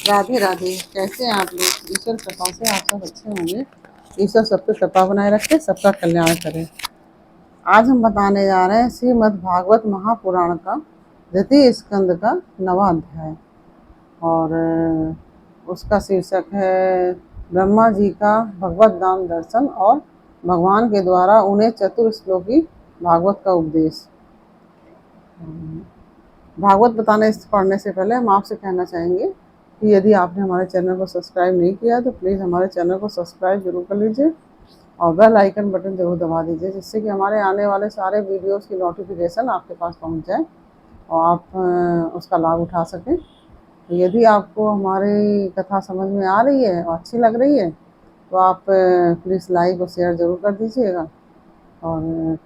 राधे राधे। कैसे हैं आप लोग? ईश्वर कृपा से आप सब अच्छे होंगे। ईश्वर सबको कृपा बनाए रखे, सबका कल्याण करे। आज हम बताने जा रहे हैं श्रीमद् भागवत महापुराण का द्वितीय स्कंद का 9वां अध्याय। और उसका शीर्षक है ब्रह्मा जी का भगवत धाम दर्शन और भगवान के द्वारा उन्हें चतुर्श्लोकी भागवत का उपदेश। भागवत पढ़ने से पहले हम आपसे कहना चाहेंगे कि यदि आपने हमारे चैनल को सब्सक्राइब नहीं किया तो प्लीज़ हमारे चैनल को सब्सक्राइब जरूर कर लीजिए और बेल आइकन बटन जरूर दबा दीजिए, जिससे कि हमारे आने वाले सारे वीडियोस की नोटिफिकेशन आपके पास पहुंच जाए और आप उसका लाभ उठा सकें। तो यदि आपको हमारी कथा समझ में आ रही है और अच्छी लग रही है तो आप प्लीज़ लाइक और शेयर ज़रूर कर दीजिएगा और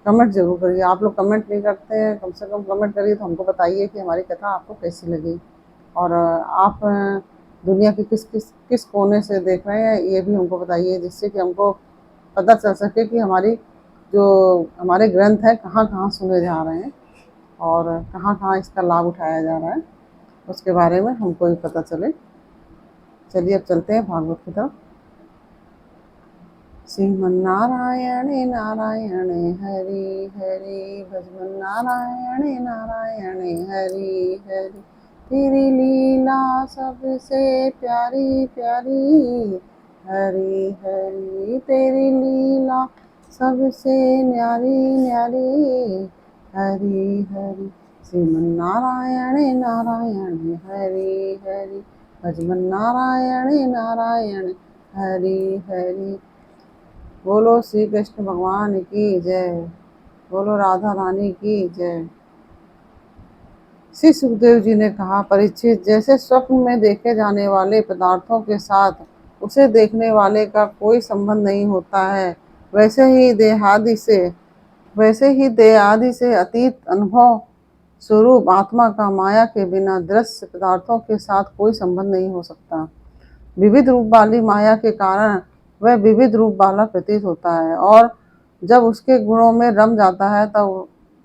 कमेंट ज़रूर करिए। आप लोग कमेंट नहीं करते हैं, कम से कम कमेंट करिए तो हमको बताइए कि हमारी कथा आपको कैसी लगी। और आप दुनिया के किस कोने से देख रहे हैं ये भी हमको बताइए, जिससे कि हमको पता चल सके कि हमारे ग्रंथ हैं कहाँ कहाँ सुने जा रहे हैं और कहाँ कहाँ इसका लाभ उठाया जा रहा है, उसके बारे में हमको भी पता चले। चलिए अब चलते हैं भागवत की तरफ। श्रीमन्नारायण नारायण हरि हरि भजमन्नारायण नारायण हरि हरि। तेरी लीला सबसे प्यारी प्यारी हरि हरि। तेरी लीला सबसे न्यारी न्यारी हरि हरि। श्रीमन्नारायण नारायण हरि हरि भजमन्नारायण नारायण हरि हरि। बोलो श्री कृष्ण भगवान की जय। बोलो राधा रानी की जय। श्री सुखदेव जी ने कहा, परीक्षित, जैसे स्वप्न में देखे जाने वाले पदार्थों के साथ उसे देखने वाले का कोई संबंध नहीं होता है, वैसे ही देहादि से अतीत अनुभव स्वरूप आत्मा का माया के बिना दृश्य पदार्थों के साथ कोई संबंध नहीं हो सकता। विविध रूप वाली माया के कारण वह विविध रूप वाला प्रतीत होता है और जब उसके गुणों में रम जाता है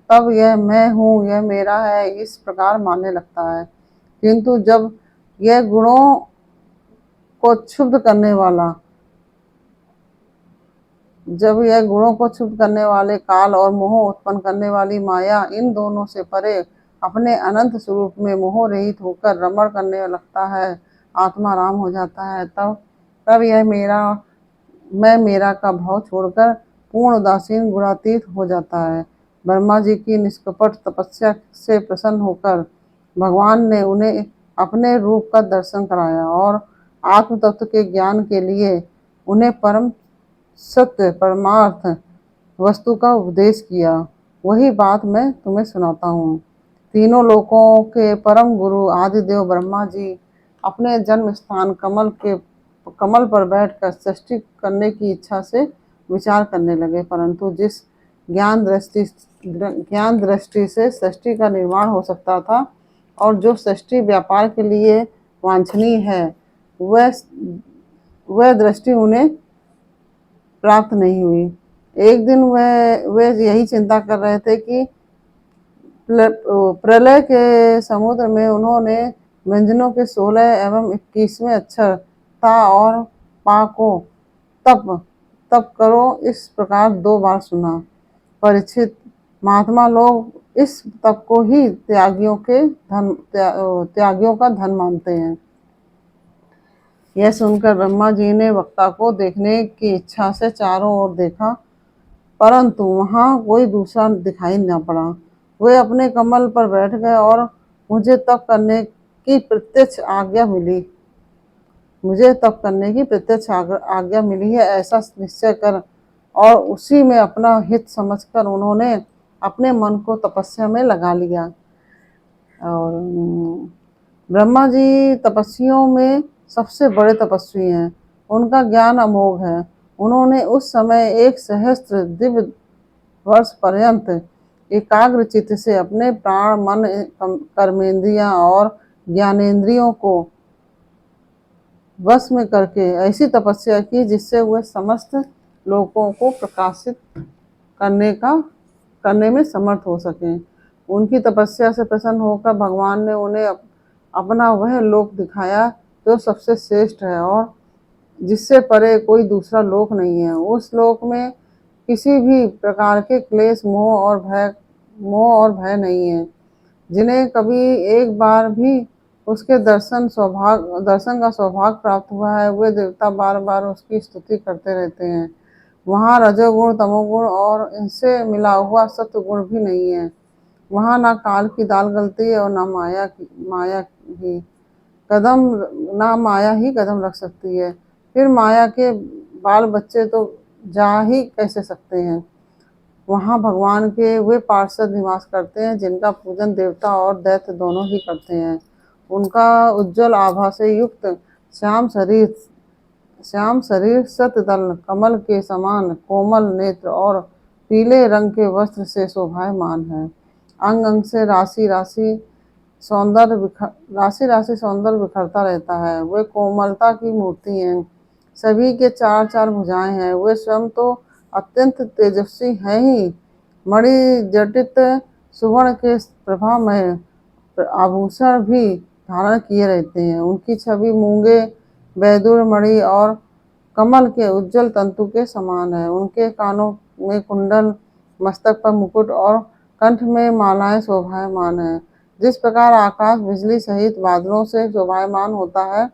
तब यह मैं हूँ, यह मेरा है, इस प्रकार मानने लगता है। किंतु जब यह गुणों को क्षुब्ध करने वाले काल और मोह उत्पन्न करने वाली माया, इन दोनों से परे अपने अनंत स्वरूप में मोह रहित होकर रमण करने लगता है, आत्मा राम हो जाता है, तब यह मैं मेरा का भाव छोड़कर पूर्ण उदासीन गुणातीत हो जाता है। ब्रह्मा जी की निष्कपट तपस्या से प्रसन्न होकर भगवान ने उन्हें अपने रूप का दर्शन कराया और आत्म तत्व के ज्ञान के लिए उन्हें परम सत्य परमार्थ वस्तु का उपदेश किया। वही बात मैं तुम्हें सुनाता हूँ। तीनों लोकों के परम गुरु आदिदेव ब्रह्मा जी अपने जन्म स्थान कमल पर बैठकर सृष्टि करने की इच्छा से विचार करने लगे, परंतु जिस ज्ञान दृष्टि से सृष्टि का निर्माण हो सकता था और जो सृष्टि व्यापार के लिए वांछनीय है, वह दृष्टि उन्हें प्राप्त नहीं हुई। एक दिन वे यही चिंता कर रहे थे कि प्रलय के समुद्र में उन्होंने व्यंजनों के 16 एवं 21वें अक्षर ता और पा को तप करो इस प्रकार 2 बार सुना। परीक्षित, महात्मा लोग इस तप को ही त्यागियों का धन मानते हैं। यह सुनकर ब्रह्मा जी ने वक्ता को देखने की इच्छा से चारों ओर देखा, परंतु वहां कोई दूसरा दिखाई न पड़ा। वे अपने कमल पर बैठ गए और मुझे तप करने की प्रत्यक्ष आज्ञा मिली है, ऐसा निश्चय कर और उसी में अपना हित समझकर उन्होंने अपने मन को तपस्या में लगा लिया। और ब्रह्मा जी तपस्वियों में सबसे बड़े तपस्वी हैं। उनका ज्ञान अमोघ है। उन्होंने उस समय 1 सहस्त्र दिव्य वर्ष पर्यंत एकाग्र चित्त से अपने प्राण, मन, कर्मेंद्रियां और ज्ञानेंद्रियों को वश में करके ऐसी तपस्या की जिससे वह समस्त लोकों को प्रकाशित करने में समर्थ हो सके। उनकी तपस्या से प्रसन्न होकर भगवान ने उन्हें अपना वह लोक दिखाया जो सबसे श्रेष्ठ है और जिससे परे कोई दूसरा लोक नहीं है। उस लोक में किसी भी प्रकार के क्लेश, मोह और भय नहीं है। जिन्हें कभी एक बार भी उसके दर्शन का सौभाग्य प्राप्त हुआ है, वे देवता बार बार उसकी स्तुति करते रहते हैं। वहाँ रजोगुण, तमोगुण और इनसे मिला हुआ सत्वगुण भी नहीं है। वहाँ ना काल की दाल गलती है और ना ही कदम ना माया ही कदम रख सकती है। फिर माया के बाल बच्चे तो जा ही कैसे सकते हैं। वहाँ भगवान के वे पार्षद निवास करते हैं जिनका पूजन देवता और दैत्य दोनों ही करते हैं। उनका उज्जवल आभा से युक्त श्याम शरीर शतदल कमल के समान कोमल नेत्र और पीले रंग के वस्त्र से शोभायमान है। अंग अंग से राशि राशि सौंदर्य बिखरता रहता है। वे कोमलता की मूर्ति हैं। सभी के चार चार भुजाएं हैं। वे स्वयं तो अत्यंत तेजस्वी हैं ही, मणि जटित सुवर्ण के प्रभा में आभूषण भी धारण किए रहते हैं। उनकी छवि मूंगे, बैदुर मणि और कमल के उज्जवल तंतु के समान है। उनके कानों में कुंडल, मस्तक पर मुकुट और कंठ में मालाएं शोभायमान है। जिस प्रकार आकाश बिजली सहित बादलों से शोभायमान होता है,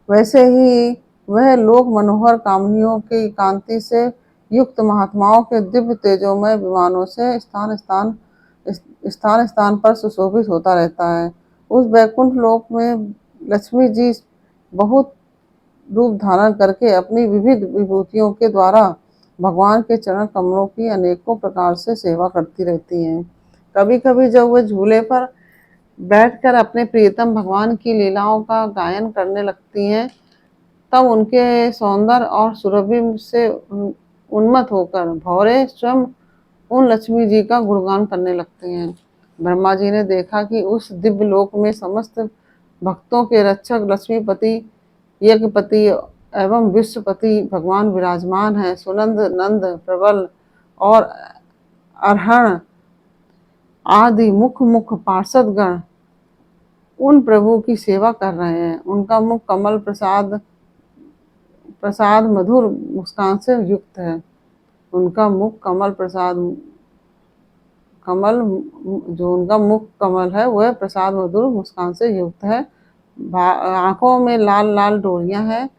वैसे ही वह लोक मनोहर कामनियों की कांति से युक्त महात्माओं के दिव्य तेजोमय विमानों से स्थान स्थान पर सुशोभित होता रहता है। उस वैकुंठ लोक में लक्ष्मी जी बहुत रूप धारण करके अपनी विविध विभूतियों के द्वारा भगवान के चरण कमलों की अनेकों प्रकार से सेवा करती रहती हैं। कभी कभी जब वे झूले पर बैठकर अपने प्रियतम भगवान की लीलाओं का गायन करने लगती हैं, तब उनके सौंदर्य और सुरभि से उन्मत्त होकर भौरे स्वयं उन लक्ष्मी जी का गुणगान करने लगते हैं। ब्रह्मा जी ने देखा कि उस दिव्य लोक में समस्त भक्तों के रक्षक लक्ष्मीपति, यज्ञपति एवं विश्वपति भगवान विराजमान है। सुनंद, नंद, प्रबल और अर्हण आदि मुख मुख पार्षद गण उन प्रभु की सेवा कर रहे हैं। उनका मुख कमल प्रसाद मधुर मुस्कान से युक्त है। उनका मुख कमल है, वह प्रसाद मधुर मुस्कान से युक्त है। आंखों में लाल लाल डोरियां हैं,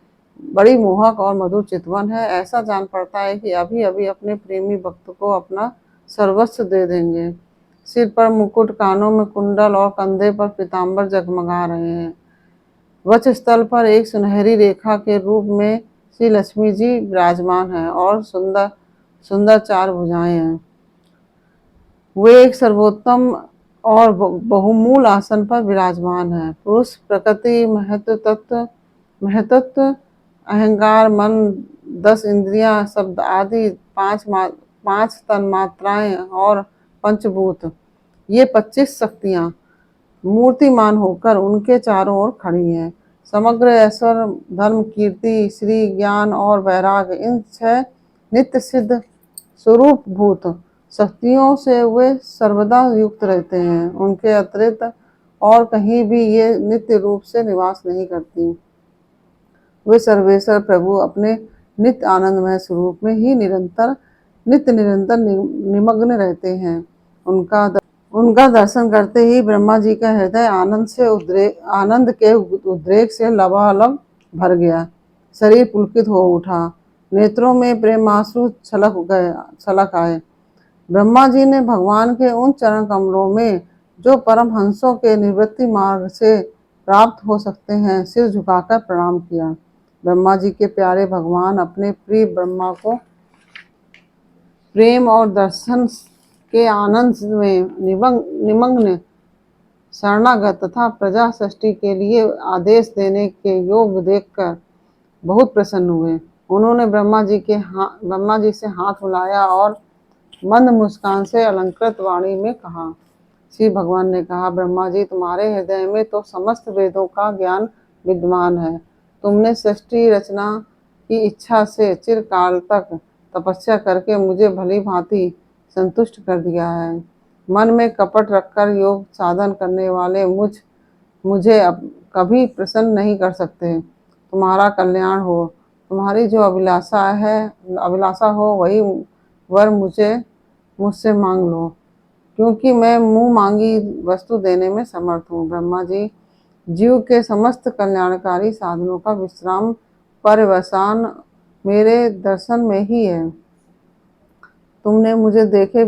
बड़ी मोहक और मधुर चितवन है। ऐसा जान पड़ता है कि अभी अभी अपने प्रेमी भक्त को अपना सर्वस्व दे देंगे। सिर पर मुकुट, कानों में कुंडल और कंधे पर पीताम्बर जगमगा रहे हैं। वक्षस्थल पर एक सुनहरी रेखा के रूप में श्री लक्ष्मी जी विराजमान है और सुंदर सुंदर चार भुजाएं हैं। वे एक सर्वोत्तम और बहुमूल आसन पर विराजमान है। पुरुष प्रकृति, महतत्व, अहंकार, मन, 10 इंद्रियां, शब्द आदि पांच तन मात्राएं और पंचभूत, ये 25 शक्तियां मूर्तिमान होकर उनके चारों ओर खड़ी हैं। समग्र ऐश्वर्य, धर्म, कीर्ति, श्री, ज्ञान और वैराग्य, इन 6 नित्य सिद्ध स्वरूप भूत शक्तियों से वे सर्वदा युक्त रहते हैं। उनके अतिरिक्त और कहीं भी ये नित्य रूप से निवास नहीं करती। वे सर्वेश्वर प्रभु अपने नित्य आनंदमय स्वरूप में ही नित्य निरंतर निमग्न रहते हैं। उनका दर्शन करते ही ब्रह्मा जी का हृदय आनंद के उद्रेक से लबालब भर गया। शरीर पुलकित हो उठा, नेत्रों में प्रेमाश्रु छलक आए। ब्रह्मा जी ने भगवान के उन चरण कमलों में, जो परम हंसों के निवृत्ति मार्ग से प्राप्त हो सकते हैं, सिर झुकाकर प्रणाम किया। ब्रह्मा जी के प्यारे भगवान अपने प्रिय ब्रह्मा को प्रेम और दर्शन के आनंद में निमग्न, शरणागत तथा प्रजा सृष्टि के लिए आदेश देने के योग देखकर बहुत प्रसन्न हुए। उन्होंने ब्रह्मा जी से हाथ मिलाया और मंद मुस्कान से अलंकृत वाणी में कहा। श्री भगवान ने कहा, ब्रह्मा जी, तुम्हारे हृदय में तो समस्त वेदों का ज्ञान विद्यमान है। तुमने सृष्टि रचना की इच्छा से चिरकाल तक तपस्या करके मुझे भली भांति संतुष्ट कर दिया है। मन में कपट रखकर योग साधन करने वाले मुझे कभी प्रसन्न नहीं कर सकते। तुम्हारा कल्याण हो, तुम्हारी जो अभिलाषा हो वही वर मुझसे मांग लो, क्योंकि मैं मुंह मांगी वस्तु देने में समर्थ हूँ। ब्रह्मा जी, जीव के समस्त कल्याणकारी साधनों का विश्राम पर्यवसान मेरे दर्शन में ही है। तुमने मुझे देखे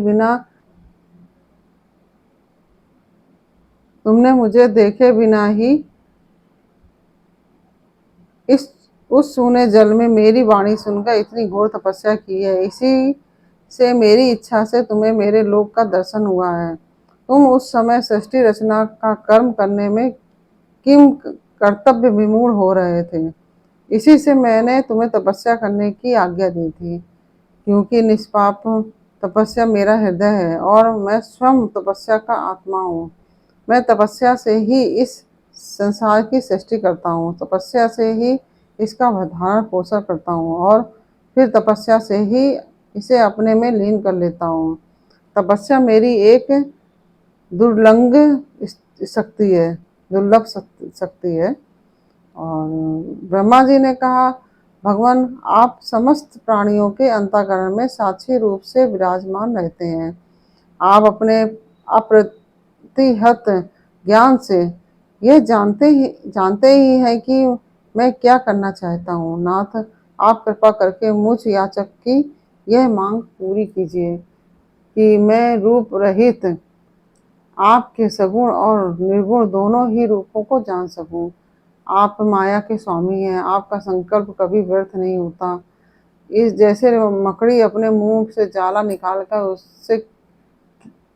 बिना ही इस उस सूने जल में मेरी वाणी सुनकर इतनी घोर तपस्या की है। इसी से मेरी इच्छा से तुम्हें मेरे लोक का दर्शन हुआ है। तुम उस समय सृष्टि रचना का कर्म करने में किम कर्तव्य विमूढ़ हो रहे थे। इसी से मैंने तुम्हें तपस्या करने की आज्ञा दी थी, क्योंकि निष्पाप तपस्या मेरा हृदय है और मैं स्वयं तपस्या का आत्मा हूँ। मैं तपस्या से ही इस संसार की सृष्टि करता हूँ, तपस्या से ही इसका धारण पोषण करता हूँ और फिर तपस्या से ही इसे अपने में लीन कर लेता हूँ। तपस्या मेरी एक दुर्लंघ शक्ति है, दुर्लभ शक्ति है। और ब्रह्मा जी ने कहा, भगवान आप समस्त प्राणियों के अंतःकरण में साक्षी रूप से विराजमान रहते हैं। आप अपने अप्रतिहत ज्ञान से यह जानते ही हैं कि मैं क्या करना चाहता हूँ। नाथ, आप कृपा करके मुझ याचक की यह मांग पूरी कीजिए कि मैं रूप रहित आपके सगुण और निर्गुण दोनों ही रूपों को जान सकूं। आप माया के स्वामी हैं, आपका संकल्प कभी व्यर्थ नहीं होता। इस जैसे मकड़ी अपने मुंह से जाला निकालकर उससे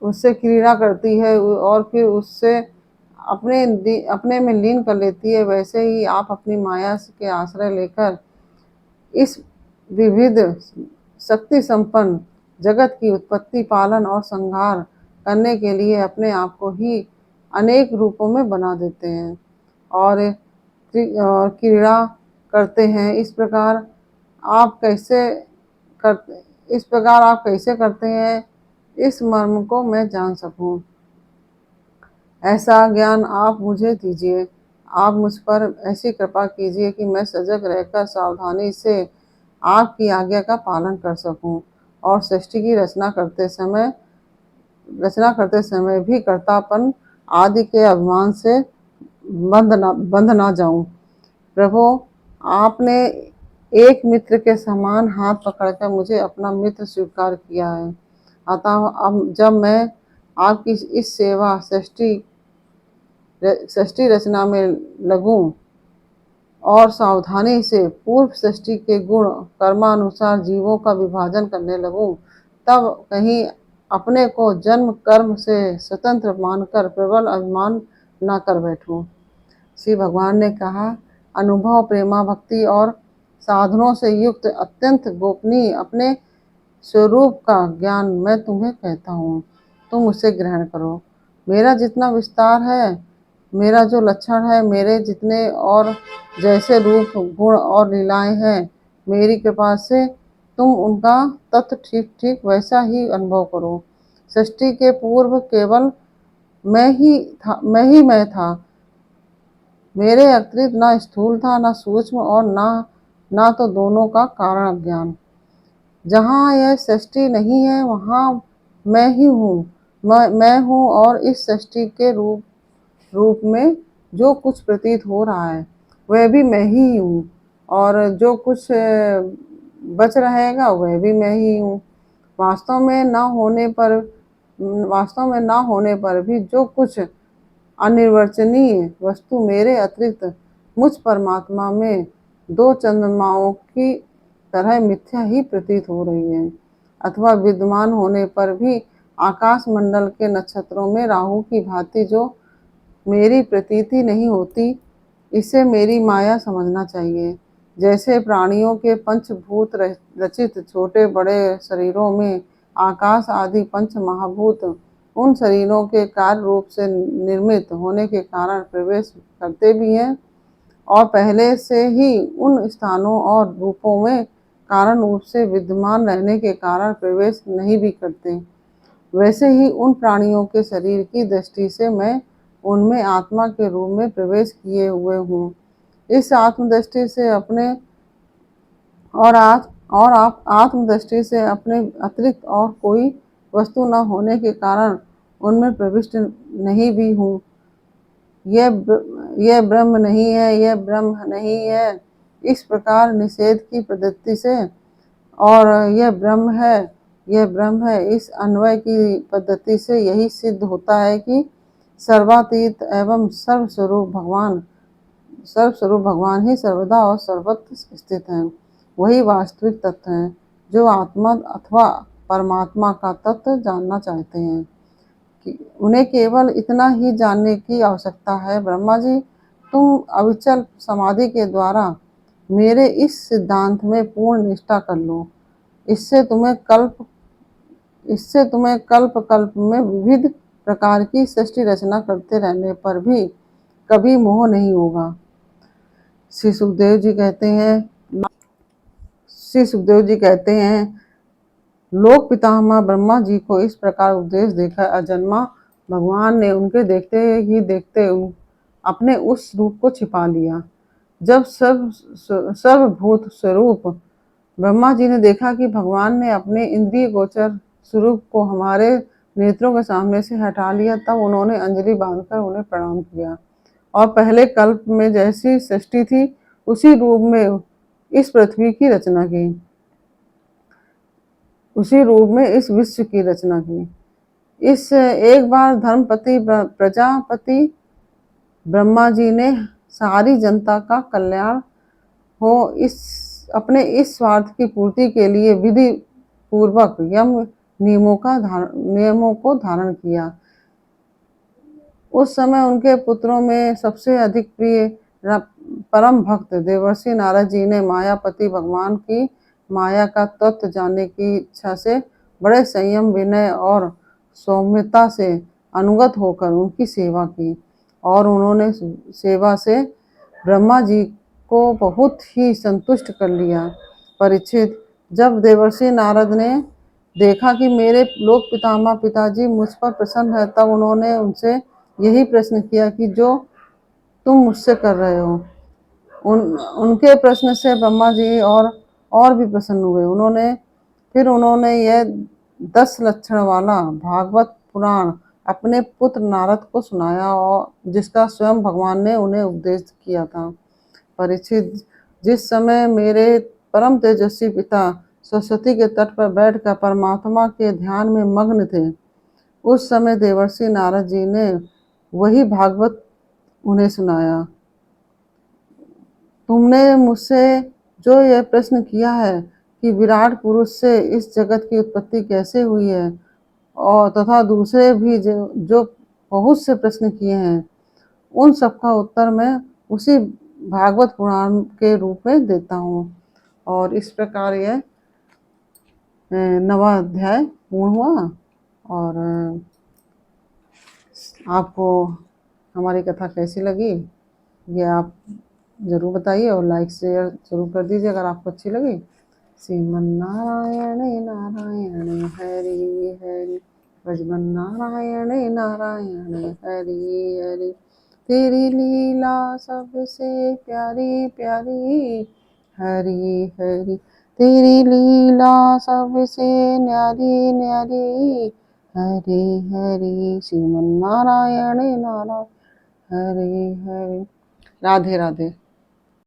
उससे क्रीड़ा करती है और फिर उससे अपने में लीन कर लेती है, वैसे ही आप अपनी माया के आश्रय लेकर इस विविध शक्ति संपन्न जगत की उत्पत्ति, पालन और संहार करने के लिए अपने आप को ही अनेक रूपों में बना देते हैं और क्रीड़ा करते हैं। इस प्रकार आप कैसे करते हैं, इस मर्म को मैं जान सकूं। ऐसा ज्ञान आप मुझे दीजिए। आप मुझ पर ऐसी कृपा कीजिए कि मैं सजग रहकर सावधानी से आपकी आज्ञा का पालन कर सकूं और सृष्टि की रचना करते समय भी कर्तापन आदि के अभिमान से बंध ना जाऊं। प्रभु, आपने एक मित्र के समान हाथ पकड़कर मुझे अपना मित्र स्वीकार किया है। अतः अब जब मैं आपकी इस सेवा सृष्टि रचना में लगूं और सावधानी से पूर्व सृष्टि के गुण कर्मानुसार जीवों का विभाजन करने लगूं, तब कहीं अपने को जन्म कर्म से स्वतंत्र मानकर प्रबल अभिमान न कर बैठूं। श्री भगवान ने कहा, अनुभव, प्रेमा भक्ति और साधनों से युक्त अत्यंत गोपनीय अपने स्वरूप का ज्ञान मैं तुम्हें कहता हूँ, तुम उसे ग्रहण करो। मेरा जितना विस्तार है, मेरा जो लक्षण है, मेरे जितने और जैसे रूप, गुण और लीलाएं हैं, मेरी कृपा से तुम उनका तत्व ठीक ठीक वैसा ही अनुभव करो। सृष्टि के पूर्व केवल मैं था। मेरे अतिरिक्त न स्थूल था, न सूक्ष्म और न तो दोनों का कारण अज्ञान। जहाँ यह सृष्टि नहीं है वहाँ मैं ही हूँ। मैं हूँ और इस सृष्टि के रूप में जो कुछ प्रतीत हो रहा है वह भी मैं ही हूँ, और जो कुछ बच रहेगा वह भी मैं ही हूँ। वास्तव में न होने पर भी जो कुछ अनिर्वचनीय वस्तु मेरे अतिरिक्त मुझ परमात्मा में दो चंद्रमाओं की तरह मिथ्या ही प्रतीत हो रही है, अथवा विद्यमान होने पर भी आकाश मंडल के नक्षत्रों में राहु की भांति जो मेरी प्रतीति नहीं होती, इसे मेरी माया समझना चाहिए। जैसे प्राणियों के पंचभूत रचित छोटे बड़े शरीरों में आकाश आदि पंच महाभूत उन शरीरों के कार्य रूप से निर्मित होने के कारण प्रवेश करते भी हैं और पहले से ही उन स्थानों और रूपों में कारण रूप से विद्यमान रहने के कारण प्रवेश नहीं भी करते, वैसे ही उन प्राणियों के शरीर की दृष्टि से मैं उनमें आत्मा के रूप में प्रवेश किए हुए हूँ। इस आत्मदृष्टि से अपने और आप आत्मदृष्टि से अपने अतिरिक्त और कोई वस्तु न होने के कारण उनमें प्रविष्ट नहीं भी हूँ। यह ब्रह्म नहीं है, यह ब्रह्म नहीं है, इस प्रकार निषेध की पद्धति से, और यह ब्रह्म है, यह ब्रह्म है, इस अन्वय की पद्धति से यही सिद्ध होता है कि सर्वातीत एवं सर्वस्वरूप भगवान ही सर्वदा और सर्वत्र स्थित हैं। वही वास्तविक तत्व हैं जो आत्मा अथवा परमात्मा का तत्व जानना चाहते हैं। कि उन्हें केवल इतना ही जानने की आवश्यकता है, ब्रह्मा जी, तुम अविचल समाधि के द्वारा मेरे इस सिद्धांत में पूर्ण निष्ठा कर लो। इससे तुम्हें कल्प कल्प में विविध प्रकार की सृष्टि रचना करते रहने पर भी कभी मोह नहीं होगा। श्री सुखदेव जी कहते हैं, लोक पितामह ब्रह्मा जी को इस प्रकार उपदेश देकर अजन्मा भगवान ने उनके देखते ही देखते अपने उस रूप को छिपा लिया। जब सर्वभूत स्वरूप ब्रह्मा जी ने देखा कि भगवान ने अपने इंद्रिय गोचर स्वरूप को हमारे नेत्रों के सामने से हटा लिया, तब उन्होंने अंजलि बांधकर उन्हें प्रणाम किया और पहले कल्प में जैसी सृष्टि थी उसी रूप में इस पृथ्वी की रचना की, उसी रूप में इस विश्व की रचना की। इस एक बार धर्मपति प्रजापति ब्रह्मा जी ने सारी जनता का कल्याण हो अपने इस स्वार्थ की पूर्ति के लिए विधि पूर्वक यम नियमों को धारण किया। उस समय उनके पुत्रों में सबसे अधिक प्रिय परम भक्त देवर्षि नारद जी ने मायापति भगवान की माया का तत्व जानने की इच्छा से बड़े संयम, विनय और सौम्यता से अनुगत होकर उनकी सेवा की और उन्होंने सेवा से ब्रह्मा जी को बहुत ही संतुष्ट कर लिया। परीक्षित, जब देवर्षि नारद ने देखा कि मेरे लोक पितामह पिताजी मुझ पर प्रसन्न है, तब उन्होंने उनसे यही प्रश्न किया कि जो तुम मुझसे कर रहे हो। उनके प्रश्न से ब्रह्मा जी और भी प्रसन्न हुए। उन्होंने यह 10 लक्षण वाला भागवत पुराण अपने पुत्र नारद को सुनाया और जिसका स्वयं भगवान ने उन्हें उपदेश किया था। परीक्षित, जिस समय मेरे परम तेजस्वी पिता सरस्वती के तट पर बैठकर परमात्मा के ध्यान में मग्न थे, उस समय देवर्षि नारद जी ने वही भागवत उन्हें सुनाया। तुमने मुझसे जो यह प्रश्न किया है कि विराट पुरुष से इस जगत की उत्पत्ति कैसे हुई है, और तथा दूसरे भी जो बहुत से प्रश्न किए हैं, उन सबका उत्तर मैं उसी भागवत पुराण के रूप में देता हूँ। और इस प्रकार यह 9वां अध्याय पूर्ण हुआ। और आपको हमारी कथा कैसी लगी ये आप ज़रूर बताइए और लाइक शेयर ज़रूर कर दीजिए अगर आपको अच्छी लगी। श्रीमन नारायण नारायण हरि हरि, भजमन नारायण नारायण हरि हरि, तेरी लीला सबसे प्यारी प्यारी, हरि हरि तेरी लीला सबसे न्यारी न्यारी, हरि हरि श्रीमन नारायण नारायण हरि हरि। राधे राधे।